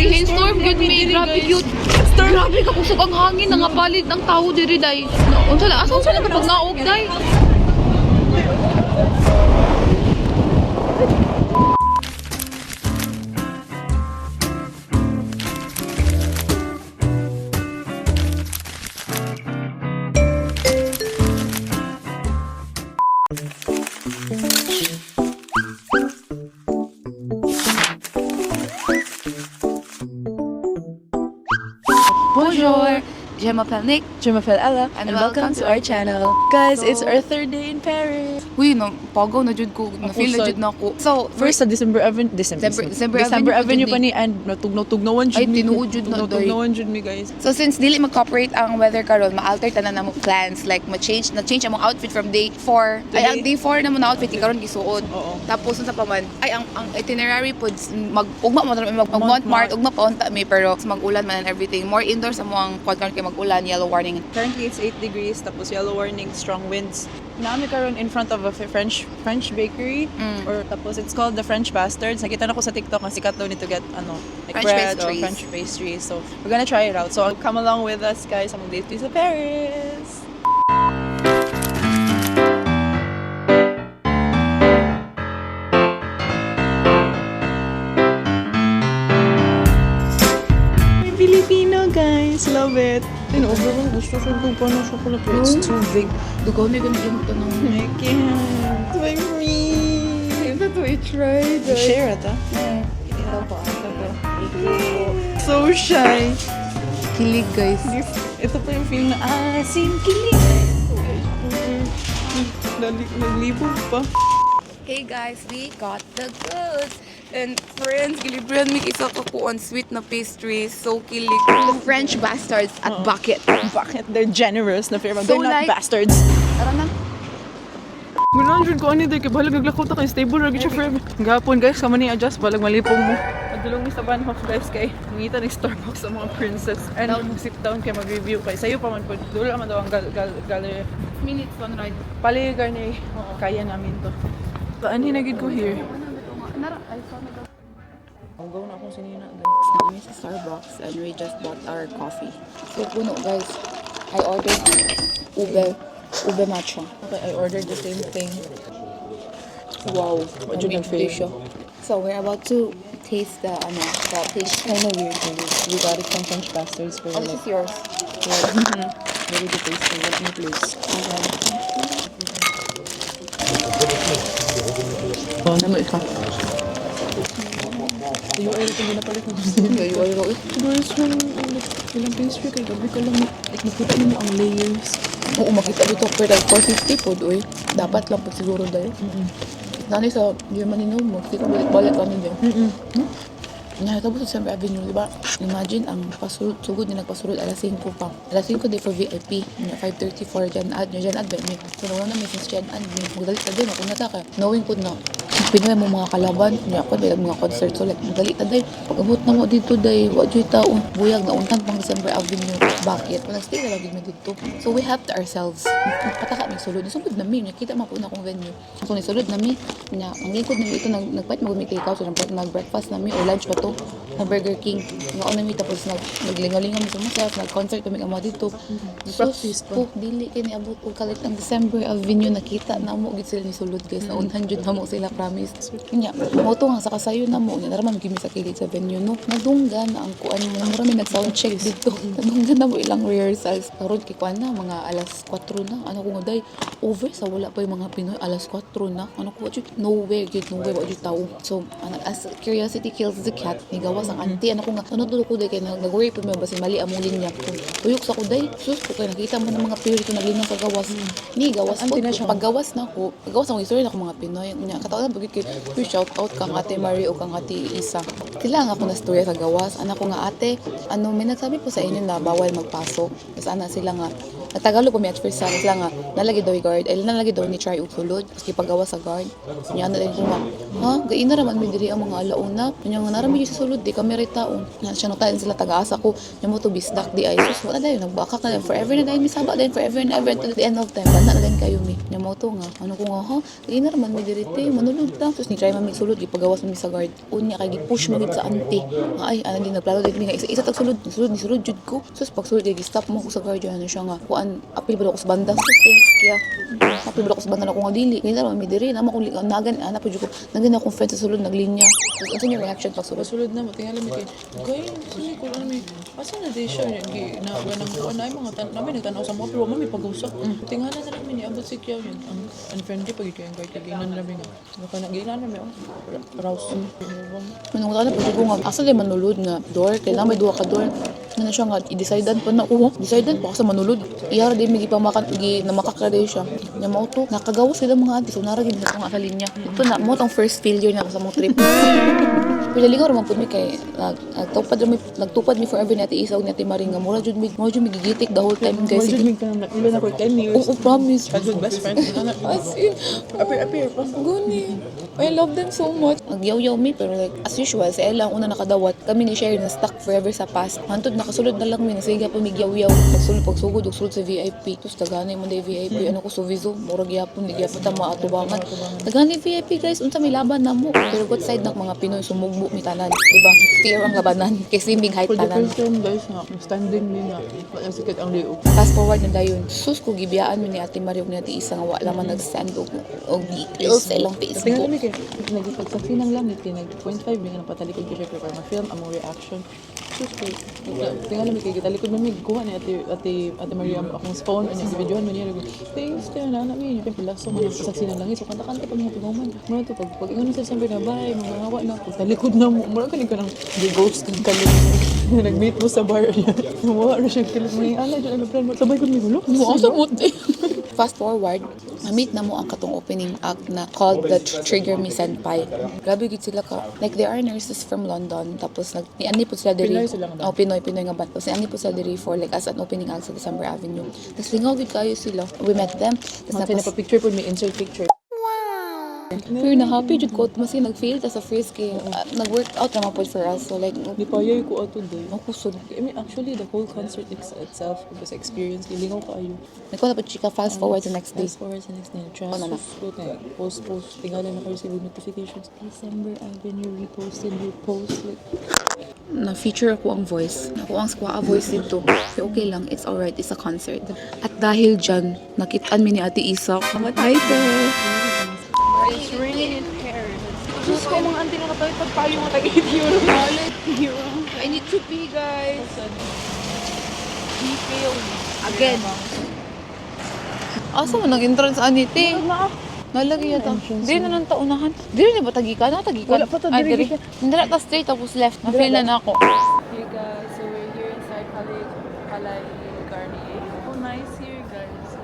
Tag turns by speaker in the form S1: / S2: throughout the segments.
S1: Storm good me, grabe cute. Grabe ka kusog ang hangin nga palig ng tao diri day. Unsa la asa na pag naog day? Bonjour, Gemma Pelnick.
S2: Jumafel Ella,
S1: And
S2: and welcome to our channel. Guys, it's our third day in Paris.
S1: Uy, no, pagaw na jud ko, na feel na jud na ko. So,
S2: First sa December Avenue
S1: Avenue
S2: pa ni and natugnawan jud
S1: Ay,
S2: mi.
S1: tinuod jud na, day.
S2: Natugnawan jud mi, guys.
S1: So since dili mag-cooperate ang weather karon, ma-alter tanan namo plans like na-change among outfit from day 4. Ay ang day 4 namo na outfit karon gisuod.
S2: Oo.
S1: Tapos unsa pa man? Ay ang itinerary pod ugma mo mag-Montmartre, ugma pa unta mi pero mag-ulan man and everything. More indoors amo ang podcast kay mag-ulan, yellow warning.
S2: Currently it's 8 degrees tapos yellow warning, strong winds. Naami karon in front of a French bakery or tapos it's called the French Bastards. Nakita na ko sa TikTok na sikat daw nito get like
S1: French
S2: bread or
S1: pastries.
S2: French pastries. So we're gonna try it out. So come along with us, guys. Sa mag-date sa Paris. Filipino, guys. Love it. Overall, gusto ko kung paano chocolate. It's too big.
S1: Dugaw na ganun yung tanong.
S2: I can't. It's my free.
S1: That's what we tried.
S2: Share it, So shy.
S1: Kilig guys.
S2: Ito pa yung film na asim kilig. Naglibog pa.
S1: Hey guys, we got the goods. And friends, gilibran mi isa ka po on sweet na pastries. So kilig. The French Bastards at Bucket.
S2: Bakit? They're generous na firma.
S1: So
S2: They're not
S1: like-
S2: bastards.
S1: Tara na.
S2: Gunan ko ani kay balag naglakaw ta kay stable ra gid siya firma. Gapon guys, kamo ni adjust balag malipong mo. Padulong mi sa Banhof guys kay ngita ni Starbucks sa mga princess. And mag-sit down kay mag-review kay sayo pa man po. Dula man daw ang gallery.
S1: Minutes one ride.
S2: Paligar ni kaya namin to. Ani na gid ko here. Ang gaw na akong sinina guys.
S1: Kami sa Starbucks and we just bought our coffee. So puno guys. I ordered ube matcha.
S2: Okay, I ordered the same thing.
S1: Wow.
S2: What you can feel?
S1: So we're about to taste the pastry.
S2: Kind of weird. We got it from French Bastards for
S1: Oh,
S2: like
S1: this is yours.
S2: really the tasting. Let me please. Oh, naman ito. Yung oil ko ginapalit mo. Guys, yung ilang pastry kay gabi ka lang. Like, nakita mo ang layers.
S1: Oo, makita dito per like 450 po doy. Dapat lang po siguro dahil. Nani sa Germany no, magkita balik kami dyan. Nakatapos sa December Avenue, di ba? Imagine ang sugod ni nagpasulod alas 5 pa. Alas 5 day for VIP. 5:30 for Jan Ad. Jan Ad ba yun? So naman na may since Jan Ad. Magdalit ka din ako nataka. Knowing po na Pinoy mo mga kalaban. Niya ako dahil mga concert. So like magalit na dahil. Pag-abot na mo dito dahil wadyo taon. Buyag na untang pang December Avenue. Bakit? Walang stay na lagi mo dito. So we helped ourselves. Pataka may sulod. Sulod na mi. Nakita mo po na akong venue. So nisulod na mi. Ang lingkod na mi ito. Nagpahit mag-make take out. So nag-breakfast na mi. O lunch pa to. Na Burger King. Ngaon na mi. Tapos naglingalingan mi sa myself. Nag-concert kami ama dito.
S2: Practice pa.
S1: Dili kini abot og kalit ang December Avenue. Nakita na mo. Gid sila ni sulod guys. Na 100 na mo sila promise. Nya, mo to nga sa kasayo na mo. Nya, naraman gimi sa kilid sa venue no. Nadunggan ang kuan mo. Marami nag-sound check dito. Nadunggan na mo ilang rehearsals. Karon kay kuan na mga alas 4 na. Ano ko nga day over sa wala pa yung mga Pinoy alas 4 na. Ano ko jud nowhere wa jud tao. So as curiosity kills the cat. Ni gawas ang auntie ano ko nga ano tulo ko day kay nag-worry pa mo basin mali among linya ko. Tuyok sa ko day. Sus ko kay nakita mo ng mga Pinoy dito naglinaw sa gawas. Ni gawas po. Paggawas na ko. Paggawas ako istorya na ko mga Pinoy. Nya kataon bagit kay shout out kang Ate Marie o kang Ate Isa. Kailangan ako na storya sa gawas. Anak ko nga ate, may nagsabi po sa inyo na bawal magpasok. Kasi ana sila nga Nagtagalo pa mi at first sa lang nga nalagi daw yung guard ay nalagi daw ni try og sulod kasi paggawa sa guard nya na din ko nga ha gaina raman mi diri ang mga alauna nya nga narami sa sulod di kami ray taon nya siya notayan sila taga-asa ko nya mo to bisdak di ay sus wala dayon nagbakak na din forever na dayon mi saba din forever and ever until the end of time banda na din kayo mi nya mo to nga ano ko nga ha gaina raman mi diri te manulod ta sus ni try man mi sulod gipagawas mi sa guard unya kay gi-push mo gid sa auntie nga ay ana din nagplano din mi nga isa tag sulod sulod jud ko sus pag sulod gi stop mo ko sa guard ano siya nga kuan apil ba ako sa banda sus thanks kaya apil ba ako sa banda na ko nga dili gaina raman mi diri na mo kung nagan ana pa jud ko nagan akong friend sa sulod naglinya sus ano yung reaction pag sulod
S2: Sulod na, matingala mi kay, gay, sini ko lang mi, asa na di siya, na ganang kuan na mga namin nagtanaw sa mga, pero mami pag-usap. Tingala na namin, niabot si Kiyaw yun. Ang unfriendly pag ikaw yung guard, kagainan na namin nga. Baka nagainan namin, Rouse.
S1: manungtana pa jud ko nga asa di manulod nga door kay na may duha ka door na siya nga i-decidean pa na ko decidean pa ako sa manulod iyara di migi pamakan gi na makakade siya nya mao to nakagawas sila mga auntie so nara gid sa nga linya ito na mo tong first failure na sa mong trip pero ligaw ra man pud mi kay nagtupad mi forever na ti isaw na ti maring nga mura jud mi gigitik the whole time guys
S2: Wajud mi ka na, ilan ako 10 years.
S1: oo promise
S2: Childhood best friend.
S1: as in
S2: Appear.
S1: guni I love them so much nagyaw-yaw mi pero like as usual sa Ella ang una nakadawat kami ni share na stuck forever sa past hantod nakasulod na lang mi nasiga pa mi gyaw-yaw pagsugod og sulod sa VIP tus taganay mo day VIP ano ko suvizo murag gyapon di gyapon ta maatubangan taganay VIP guys unsa may laban namo pero good side ng mga Pinoy sumugbo mi tanan diba fear ang labanan kay swimming height
S2: For the
S1: tanan
S2: first time guys nga, standing mi nga, wala sikit ang liog.
S1: fast forward na dayon sus ko gibiyaan mi ni Ate Mario ni Ate Isa nga wala man nag-stand og details sa ilang
S2: Tingnan
S1: Facebook
S2: mi kay, nagpagsaksi ng langit, kay nag-0.5 mi nga napatalikod ko siya para ma-film among reaction. Sus ko, tingnan mi kay gitalikod mi kuha ni Ate Maria akong phone and videohan man niya. Thanks kay na mi, kay pulaso man ang saksi ng langit. So kanta-kanta pa mga tuguman. Mo to pag ingon sa sabi na bye, mga hawa na pagtalikod na mo. Mura kani ka nang ghost kang kalit. Nag-meet mo sa bar niya. Nawa ra siya kalit mo. Ala dyan ang plan mo. Sabay ko ni gulo.
S1: mo asa mo fast forward na-meet na mo ang katong opening act na called the Trigger Me Senpai. Grabe gid sila ka. Like they are nurses from London tapos ni po sila diri.
S2: Pinoy sila nga ba?
S1: Oh, Pinoy nga band. Tapos ni po sila diri for like as an opening act sa December Avenue. Tapos lingaw gid kayo sila. We met them. Tapos
S2: Kasi napa-picture po may insert picture.
S1: pero na happy jud ko mas nag-fail ta sa first kay nag-work out naman po for us. So like
S2: Di pa yay ko ato day.
S1: makusod.
S2: I mean, actually, the whole concert itself was experience. Lingaw kayo.
S1: Nagko na po chika fast forward the next day.
S2: Fast forward sa next day. Trust.
S1: na.
S2: Post. Tingala na kayo sa notifications. December Avenue reposted your post. Like,
S1: Na-feature ako ang voice. Ako ang squaa voice dito. Pero okay lang, it's alright, it's a concert. At dahil dyan, nakitaan mi ni Ate Isa. Hi, sir!
S2: it's raining in Paris. Diyos ko, mga auntie na kapag pagpayo mga tag-8 euro.
S1: I need to pee, guys.
S2: Detail.
S1: Again. Asa mo nag-entrance anite? Nalagay yata. Di na nang taunahan. Di rin ba tagikan? Tagikan.
S2: Wala pa to, diri ka.
S1: Hindi na ta straight tapos left. Na-feel na ako.
S2: Hey guys, so we're here inside Palay Garnier. Oh, nice here guys.
S1: So,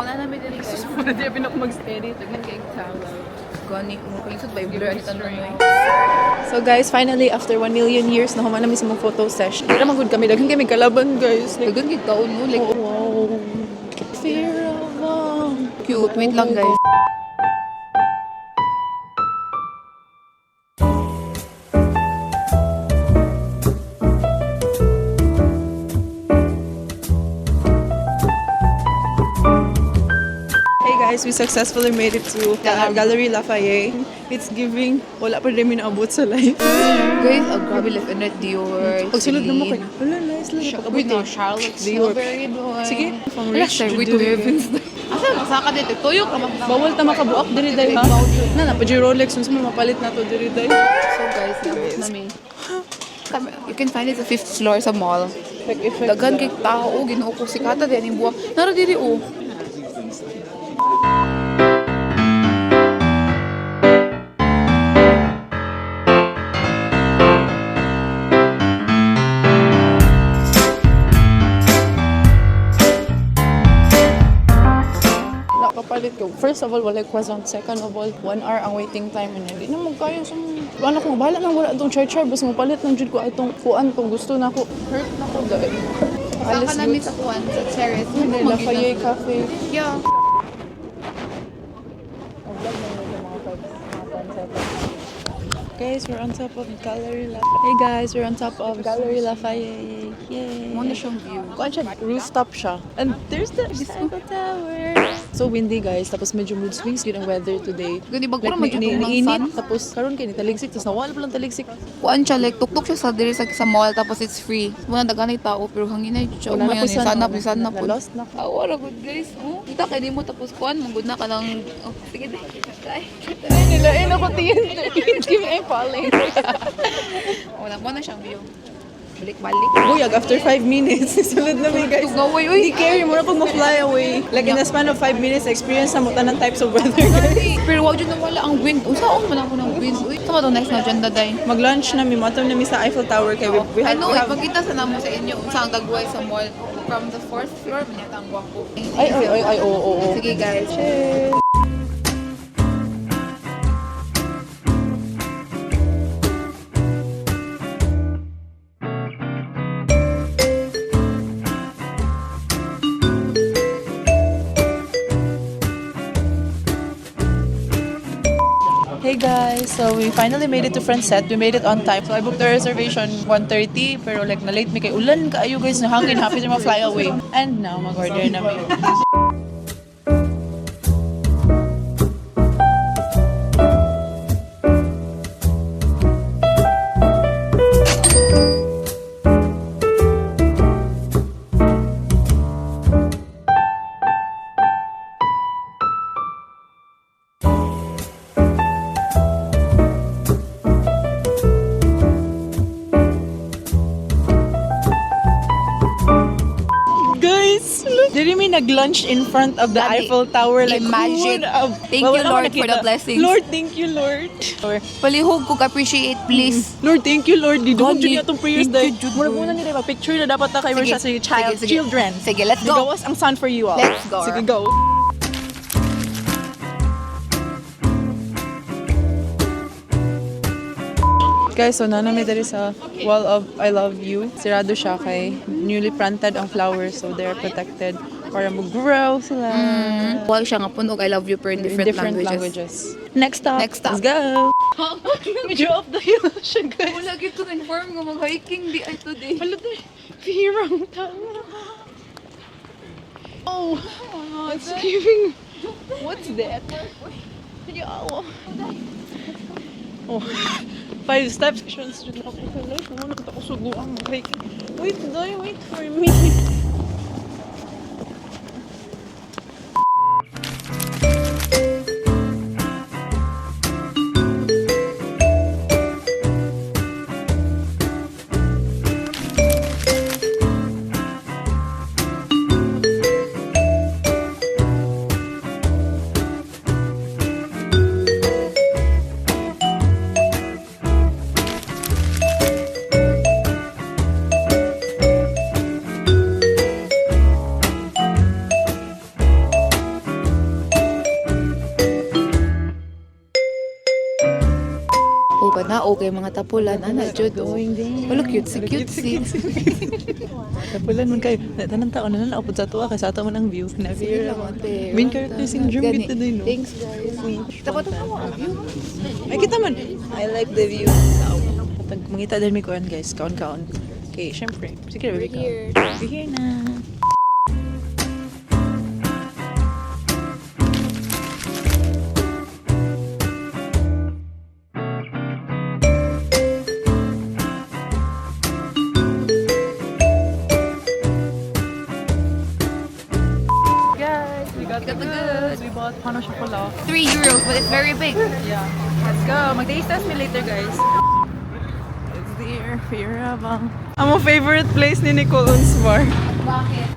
S1: na namin din guys.
S2: Muna di ako mag-steady.
S1: Tagnan kay Tala. Gani, kung ba yung blur ni Tantoy?
S2: So guys, finally after 1 million years na human namin sa mga photo session. Hindi naman good kami, daghan kami kalaban guys. Like,
S1: Tagan gid kaon mo like
S2: wow. Fear of
S1: cute. Wait lang guys.
S2: Hey guys, we successfully made it to Gallery Lafayette. It's giving, wala pa rin minabot sa life.
S1: Guys, grabe left and right Dior.
S2: Pagsulod na mo
S1: Celine.
S2: kayo, wala nice lang.
S1: Wait no, Charlotte
S2: Dior.
S1: Tilbury doon.
S2: Sige, pang
S1: Relax,
S2: rich
S1: sir.
S2: to
S1: Wait to
S2: do.
S1: heavens. Asa, masaka dito. Tuyok ka mag
S2: Bawal ta makabuak diri day ha. Na pa Rolex unsa man mapalit nato diri day.
S1: So guys, nabot namin. You can find it sa 5th floor sa mall.
S2: Effect.
S1: Dagan kay tao, ginoo ko sikata din yung buwak. Nara diri oh.
S2: First of all, wala croissant. Second of all, 1 hour ang waiting time. And hindi na magkaya sa wala ko, bahala nang wala itong char-char. Basta mapalit ng jud ko itong kuan tong gusto na ko. Hurt na ko, guys.
S1: Saka namin sa kuwan, sa Ceres.
S2: Lafayette Cafe.
S1: Yeah.
S2: Guys, we're on top of Gallery Lafayette. Hey guys, we're on top of Gallery Lafayette. Yay!
S1: Muna siyang view.
S2: Kuan siya, rooftop siya. And there's the Eiffel Tower. So windy guys, tapos medyo mood swings yun ang weather today.
S1: Gani ba
S2: Like,
S1: kung magiging ng sun?
S2: tapos karon kayo ni taligsik, tapos nawala pa lang taligsik.
S1: Kuan siya, like, tuktok siya sa diri sa mall, tapos it's free. Muna daganay tao, pero hangin na siya.
S2: Wala na po
S1: Sana po.
S2: Lost na.
S1: Wala good guys. Oh. Kita kay di mo tapos kuan, magud na ka lang. Oh, sige na. Kay.
S2: Nilain ako tiyan. Give me a falling.
S1: Wala mo na siyang view. Balik-balik.
S2: Buyag, after 5 minutes, sulod na may guys.
S1: Tugaway, uy.
S2: Hindi carry mo na kung ma-fly away. Like in the span of 5 minutes, experience na mo tanang types of weather guys.
S1: Pero wag dyan nawala ang wind. Usaon mo na ako ng wind. Uy, sama to next na agenda day.
S2: Mag-lunch na, mataw na sa Eiffel Tower kay we have,
S1: Ano,
S2: we have
S1: ipagkita sa namo sa inyo. Sa ang gagaway sa mall. From the 4th floor, manyata ang guwapo.
S2: ay, oo.
S1: Sige guys.
S2: Cheers. Hey guys, so we finally made it to front set. We made it on time. So I booked the reservation 1:30 pero like na late mi kay ulan kaayo guys na hangin happy na ma-fly away. And now mag-order na mi. Guys, look. Did we nag-lunch in front of the
S1: Daddy,
S2: Eiffel Tower? Like,
S1: imagine.
S2: who would have-
S1: Thank you,
S2: wala ko
S1: Lord,
S2: nakita.
S1: for the blessings.
S2: Lord, thank you, Lord.
S1: Palihog ko appreciate please.
S2: Lord, thank you, Lord. Di doon
S1: God,
S2: dyan itong prayers
S1: thank
S2: dahil.
S1: you,
S2: Mura muna nila ba? Picture na dapat na kayo
S1: Sige,
S2: siya sa child,
S1: sige.
S2: children.
S1: Sige, let's go.
S2: Gawas ang sun for you all.
S1: Let's go.
S2: Sige, go. Guys, so nanami dali sa wall of I love you. Sirado siya kay newly planted ang flowers so they're protected para mag-grow sila.
S1: Wag siya nga punog I love you per in
S2: In
S1: different, languages.
S2: Next stop.
S1: Next stop.
S2: Let's go. Medyo off the hill siya, guys.
S1: Wala gito inform nga mag-hiking di ay today.
S2: Wala to. Pirang tama. Oh, it's giving. What's that? Yawa. Oh, 5 steps. Actions dyan ako. Kung ako suguan mag-hiking. Wait, Doy, wait for me.
S1: O ba na okay mga tapulan ana jud. Wala cute si.
S2: Tapulan man kayo. Tanang taon na naapod sa tuwa kay sa ato man ang view. Na-fear main character syndrome
S1: Gani.
S2: kita din, no?
S1: Thanks guys. Tapos mo ang view.
S2: Ay, kita man. I like the view. Patag mangita din mi kuan guys. Kaon-kaon. Okay, syempre. Sige,
S1: We're
S2: baby ka.
S1: here.
S2: We're here na. Guys, we got the goods. We bought Hana Chocolate.
S1: 3 euros but it's very big.
S2: Yeah. Let's go. Mag-taste test me later, guys. It's there. Firabang. Ang favorite place ni Nicole Unsmar.
S1: Bakit?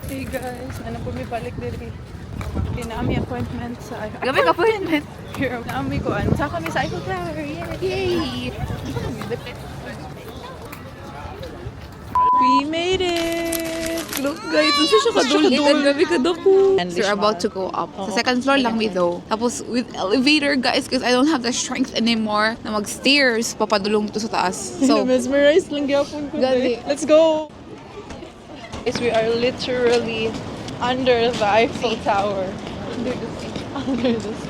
S2: Hey guys, ano po may balik diri. Kinami appointment sa
S1: Gabi ka appointment.
S2: Here, naami ko an. Sa kami sa Eiffel Tower. Yay!
S1: Yay!
S2: We made it! Look
S1: guys. Kasi siya kadulgit. Ang gabi ka dako.
S2: And
S1: We're about to go up. Sa second floor lang we though. Tapos with elevator guys, because I don't have the strength anymore na mag-stairs. Papadulong to sa taas. So,
S2: mesmerized lang gyapon ko.
S1: Gali.
S2: Let's go. Guys, we are literally under the Eiffel Tower. Under this.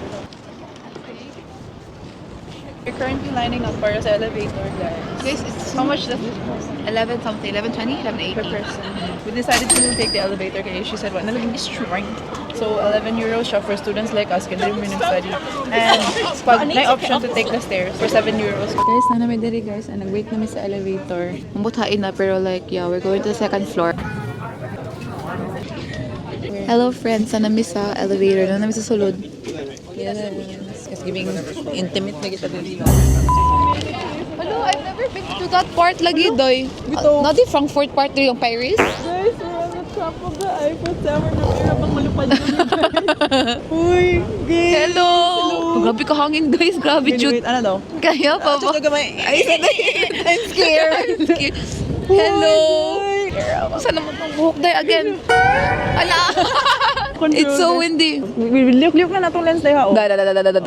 S2: We're currently lining up para sa elevator, guys.
S1: it's
S2: How much does it cost?
S1: 11 something, 11.20, 11.80.
S2: Per person. We decided to take the elevator kasi she said, wala nalaging strength. So, 11 euros siya for students like us, kasi hindi rin study. And pag may option to take the stairs for 7 euros. Guys, na namin diri guys, and nag-wait namin sa elevator.
S1: Mabuthain na pero like, yeah, we're going to the second floor. Hello friends, sana miss sa elevator. Na namin sa sulod.
S2: Yes. It's giving intimate na kita diri.
S1: Hello, I've never been to that part lagi, doy.
S2: Bito.
S1: Not the Frankfurt part, dito yung Paris.
S2: Guys, we're on the top of the Eiffel Tower. Nakira bang malupad kami, guys? Uy, guys!
S1: Hello! Grabe ka hangin, guys. Grabe,
S2: Wait,
S1: Jude.
S2: wait, ano daw?
S1: Kaya pa ba?
S2: Just gamay.
S1: I'm scared. Hello! Saan naman itong buhok, day, again? Ala! It's so windy.
S2: Liuk-liuk na natong lens tayo,
S1: Da.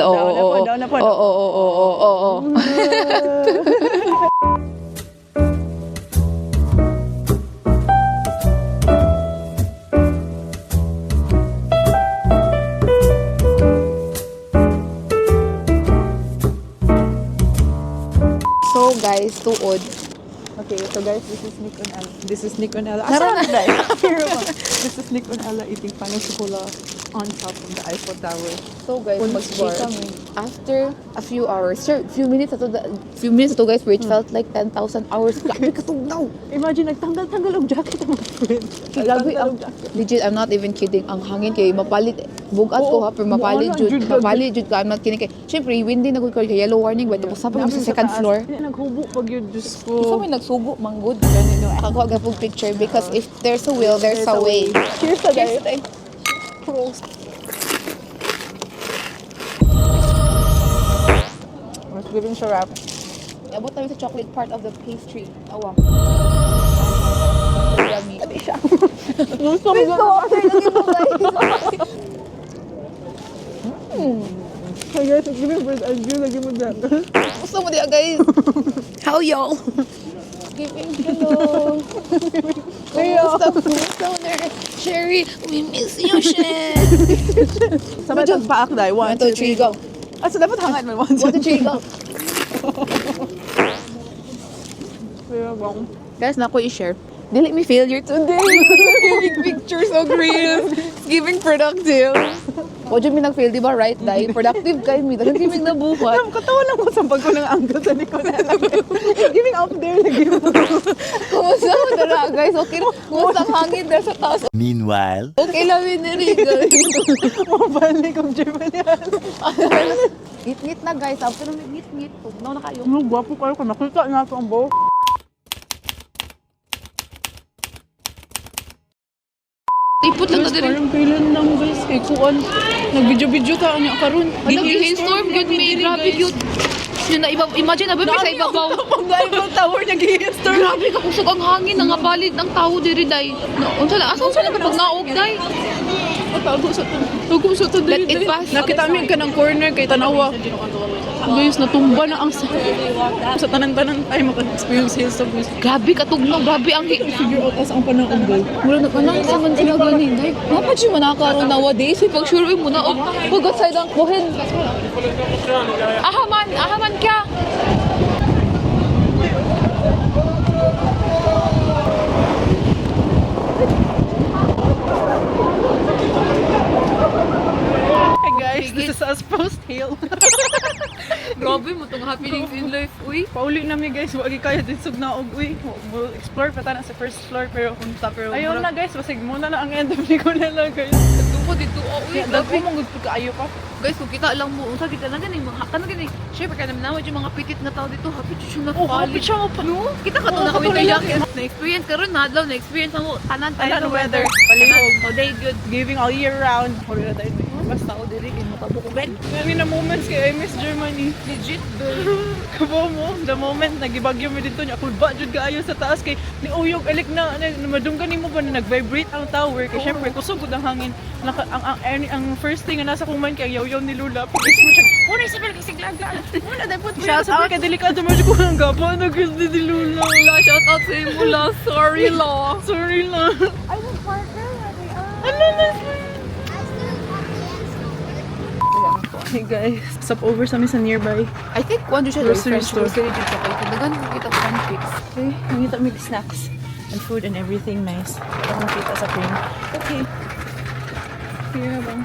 S1: Oo.
S2: Down na po.
S1: Oo. So guys, tuod.
S2: Okay, so guys, this is Nick and Ella. This is Nick and Ella.
S1: Tara na.
S2: This is Nick and Ella eating panasukula on top of the Eiffel Tower.
S1: So guys,
S2: Punch
S1: mag-stay
S2: bar.
S1: kami. After a few hours, sure, few minutes ato guys, where it felt like 10,000 hours. Grabe ka tugnaw.
S2: Imagine, nagtanggal-tanggal ang jacket ang mga friend.
S1: Grabe, legit, I'm not even kidding. Ang hangin kay mapalit. Bugat ko ha, pero mapalit
S2: Jud.
S1: Mapalit jud ka. I'm not kidding kay. Siyempre, windy na kay yellow warning. Wait, tapos sa sa second floor.
S2: Naghubo pag yun, Diyos
S1: Isa
S2: ko.
S1: may nagsugo, manggod. Ako agapog picture because if there's a will, there's a way.
S2: Cheers to guys.
S1: Prost.
S2: Let's give him a wrap.
S1: Abot namin sa chocolate part of the pastry. Awa. Yummy. Sabi siya.
S2: Gusto
S1: Gusto ko order na dito guys.
S2: Hey guys, let's give him bird eye view. Lagi mo dyan.
S1: Gusto mo diya guys. How y'all? Giving hello. Kumusta mo na? Sherry, we miss you, Shen.
S2: Sabay tagpaak dahil. 1, 2, 3, go. Ah, so dapat hangat mo. 1,
S1: 1, 2, 3, go.
S2: go.
S1: Guys, na ako i-share. Dili me failure today. Giving pictures of reels. Giving productive. O dyan mi nag-fail, di ba? Right, Dai? Productive kayo mi. Dagang giving na buhat.
S2: Katawa lang ko sa pag ko ng angle sa likod na lang. Giving up there lagi mo.
S1: Kumusta mo na guys? Okay na. Kumusta ang hangin there sa taas?
S3: Meanwhile,
S1: Okay lang yun rin, guys.
S2: Mabalik ang German yan.
S1: Ngit-ngit na guys. After nung ngit-ngit, tugnaw na kayo.
S2: Ano, gwapo kayo kung nakita nga ito ang buhok.
S1: Ipot lang ka din.
S2: Parang kailan lang guys. Kay kuan. Nag-video-video ka niya karon.
S1: Nag-hailstorm, good me. Grabe cute. Yun na, imagine na ba sa ibabaw?
S2: Ang ibang tower niya gi-hailstorm.
S1: Grabe ka kusog ang hangin, nangabalid ng tao diri, Day. Unsa na, asa na pag naog, Day?
S2: Tago sa to
S1: Let it pass.
S2: Nakita mi ka ng corner kay tanawa. Guys, natumba na ang sa tanan-tanan ay maka-experience hailstorm guys.
S1: Grabe ka tugnaw, grabe ang
S2: Figure out as ang panahon guys.
S1: wala na kanang sa man sila ganing, Day. Dapat siya manakaroon nowadays. Pag sure mo na, pag outside ang kuhin. Ahaman kya.
S2: Hey guys, this is us post-hail.
S1: Grabe mo tong happenings in life, uy.
S2: Pauli na mi guys, wagi kaya din sug naog uy. We'll explore pa ta na sa first floor pero ayun na guys, basig muna na ang end of the ko na lang guys.
S1: Tungkol dito, uy.
S2: Dagko mong gud kaayo pa.
S1: Guys, kung kita lang mo, unsa kita na ganing mga kana ganing. Syempre kana naman yung mga pitit nga tao dito, happy siya na
S2: Happy siya pa.
S1: No? Kita ka to na kami jacket. Na-experience karon na adlaw, na-experience mo tanan tayo
S2: Tanan
S1: ng
S2: weather.
S1: weather.
S2: Palihog.
S1: So day good.
S2: Giving all year round. Huli na tayo.
S1: Basta ako diri kay makabukugan.
S2: Ngani na moments kay I miss Germany.
S1: Legit,
S2: Kabo mo, the moment nagibagyo mi dito niya, kulba jud kaayo sa taas kay ni uyog alik na madunggan nimo ba na nag-vibrate ang tower kay syempre kusog gud ang hangin. Ang first thing na nasa kong mind kay yaw-yaw ni Lula. Pagkis mo siya, muna sa pala kasi glaglag. Muna dapat mo
S1: Shout
S2: sa
S1: out.
S2: pagka delikado mo siya kung ang gapa na gusto ni Lula.
S1: La, shout out sa imo la. Sorry la.
S2: Sorry lang.
S3: I will partner with the
S2: Ano na Hey guys, stop over sa amin sa nearby.
S1: I think one siya
S2: Grocery
S1: French
S2: store.
S1: grocery dito kay kadagan kita ko ang fix.
S2: Okay, nakita may snacks and food and everything nice. Nakita sa print. Okay. Here na bang?